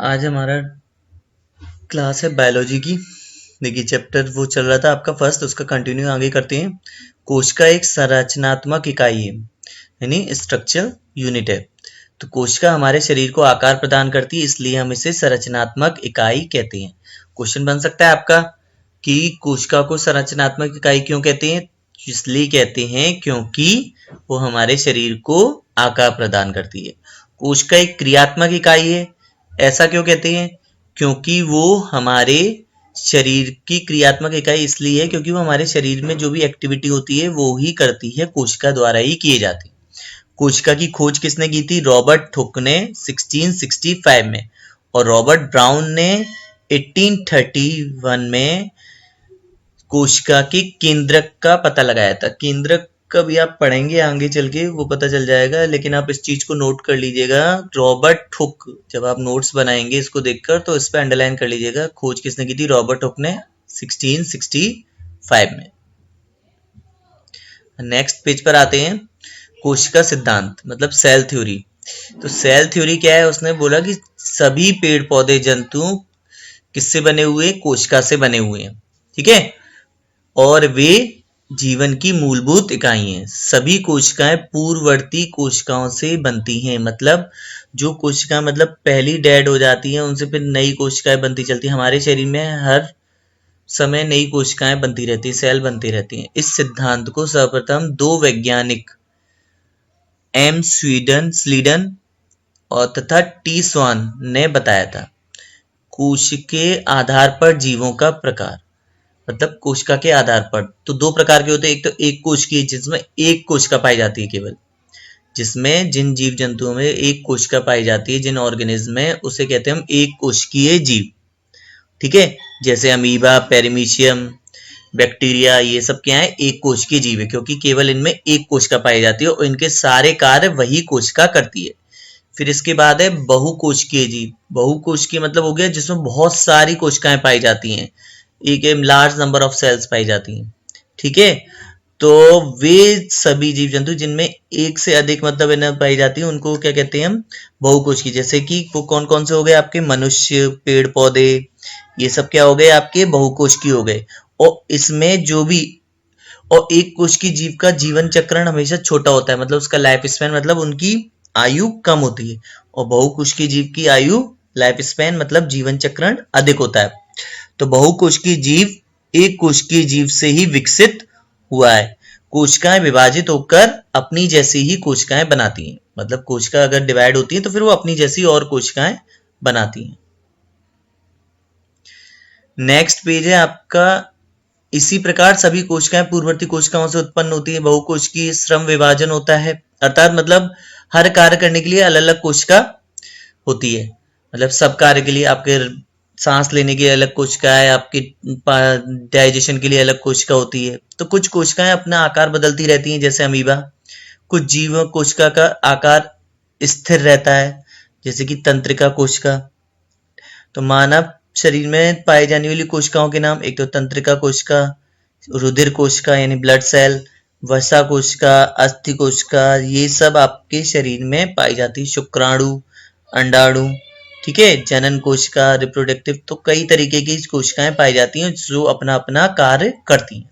आज हमारा क्लास है बायोलॉजी की। देखिए चैप्टर वो चल रहा था आपका फर्स्ट, उसका कंटिन्यू आगे करते हैं। कोशिका एक संरचनात्मक इकाई है, यानी स्ट्रक्चर यूनिट है। तो कोशिका हमारे शरीर को आकार प्रदान करती है, इसलिए हम इसे संरचनात्मक इकाई कहते हैं। क्वेश्चन बन सकता है आपका कि कोशिका को संरचनात्मक इकाई क्यों कहते हैं। इसलिए कहते हैं क्योंकि वो हमारे शरीर को आकार प्रदान करती है। कोशिका एक क्रियात्मक इकाई है, ऐसा क्यों कहते हैं? क्योंकि वो हमारे शरीर की क्रियात्मक इकाई इसलिए है क्योंकि वो हमारे शरीर में जो भी एक्टिविटी होती है वो ही करती है, कोशिका द्वारा ही किए जाती है। कोशिका की खोज किसने की थी? रॉबर्ट हुक ने 1665 में, और रॉबर्ट ब्राउन ने 1831 में कोशिका के केंद्रक का पता लगाया था। केंद्रक का भी आप पढ़ेंगे आगे चल के, वो पता चल जाएगा, लेकिन आप इस चीज को नोट कर लीजिएगा। रॉबर्ट हुक, जब आप नोट्स बनाएंगे इसको देखकर तो इस पे अंडरलाइन कर लीजिएगा। खोज किसने की थी? रॉबर्ट हुक ने 1665 में। नेक्स्ट पेज पर आते हैं। कोशिका सिद्धांत मतलब सेल थ्योरी। तो सेल थ्योरी क्या है? उसने बोला कि सभी पेड़ पौधे जंतु किससे बने हुए? कोशिका से बने हुए हैं, ठीक है, और वे जीवन की मूलभूत इकाई हैं। सभी कोशिकाएं पूर्ववर्ती कोशिकाओं से बनती हैं, मतलब जो कोशिका मतलब पहली डेड हो जाती हैं उनसे फिर नई कोशिकाएं बनती चलती हैं। हमारे शरीर में हर समय नई कोशिकाएं बनती रहती हैं, सेल बनती रहती हैं। इस सिद्धांत को सर्वप्रथम दो वैज्ञानिक एम स्लीडन और तथा टी स्वान ने बताया था। कोशिका के आधार पर जीवों का प्रकार, मतलब कोशिका के आधार पर तो दो प्रकार के होते हैं। एक तो एक कोशिकीय, जिसमें एक कोशिका पाई जाती है केवल, जिसमें जिन जीव जंतुओं में एक कोशिका पाई जाती है, जिन ऑर्गेनिज्म में, उसे कहते हैं हम एक कोशिकीय जीव, ठीक है। जैसे अमीबा, पेरिमीशियम, बैक्टीरिया, ये सब क्या है? एक कोशिकीय जीव है, क्योंकि केवल इनमें एक कोशिका पाई जाती है और इनके सारे कार्य वही कोशिका करती है। फिर इसके बाद है बहुकोशिकीय जीव। बहुकोशिकीय मतलब हो गया जिसमें बहुत सारी कोशिकाएं पाई जाती हैं, एक लार्ज नंबर ऑफ सेल्स पाई जाती हैं, ठीक है। तो वे सभी जीव जंतु जिनमें एक से अधिक मतलब इन्हें पाई जाती है उनको क्या कहते हैं हम? बहुकोशिकीय। जैसे कि वो कौन कौन से हो गए आपके? मनुष्य, पेड़ पौधे, ये सब क्या हो गए आपके? बहुकोशिकीय हो गए। और इसमें जो भी, और एक कोशिकीय जीव का जीवन चक्रण हमेशा छोटा होता है, मतलब उसका लाइफ स्पैन, मतलब उनकी आयु कम होती है, और बहुकोशिकीय जीव की आयु, लाइफ स्पैन मतलब जीवन चक्रण अधिक होता है। तो बहुकोशिकीय जीव एक कोशिकीय जीव से ही विकसित हुआ है। कोशिकाएं विभाजित होकर अपनी जैसी ही कोशिकाएं बनाती हैं, मतलब कोशिका अगर डिवाइड होती है तो फिर वो अपनी जैसी और कोशिकाएं बनाती हैं। नेक्स्ट पेज है आपका। इसी प्रकार सभी कोशिकाएं पूर्ववर्ती कोशिकाओं से उत्पन्न होती है। बहुकोशिकीय श्रम विभाजन होता है, अर्थात मतलब हर कार्य करने के लिए अलग अलग कोशिका होती है। मतलब सब कार्य के लिए, आपके सांस लेने के लिए अलग कोशिका है, आपकी डाइजेशन के लिए अलग कोशिका होती है। तो कुछ कोशिकाएं अपना आकार बदलती रहती हैं, जैसे अमीबा। कुछ जीव कोशिका का आकार स्थिर रहता है, जैसे कि तंत्रिका कोशिका। तो मानव शरीर में पाई जाने वाली कोशिकाओं के नाम, एक तो तंत्रिका कोशिका, रुधिर कोशिका यानी ब्लड सेल, वसा कोशिका, अस्थि कोशिका, ये सब आपके शरीर में पाई जाती है। शुक्राणु, अंडाणु, ठीक है, जनन कोशिका, रिप्रोडक्टिव, तो कई तरीके की कोशिकाएं पाई जाती हैं जो अपना अपना कार्य करती हैं।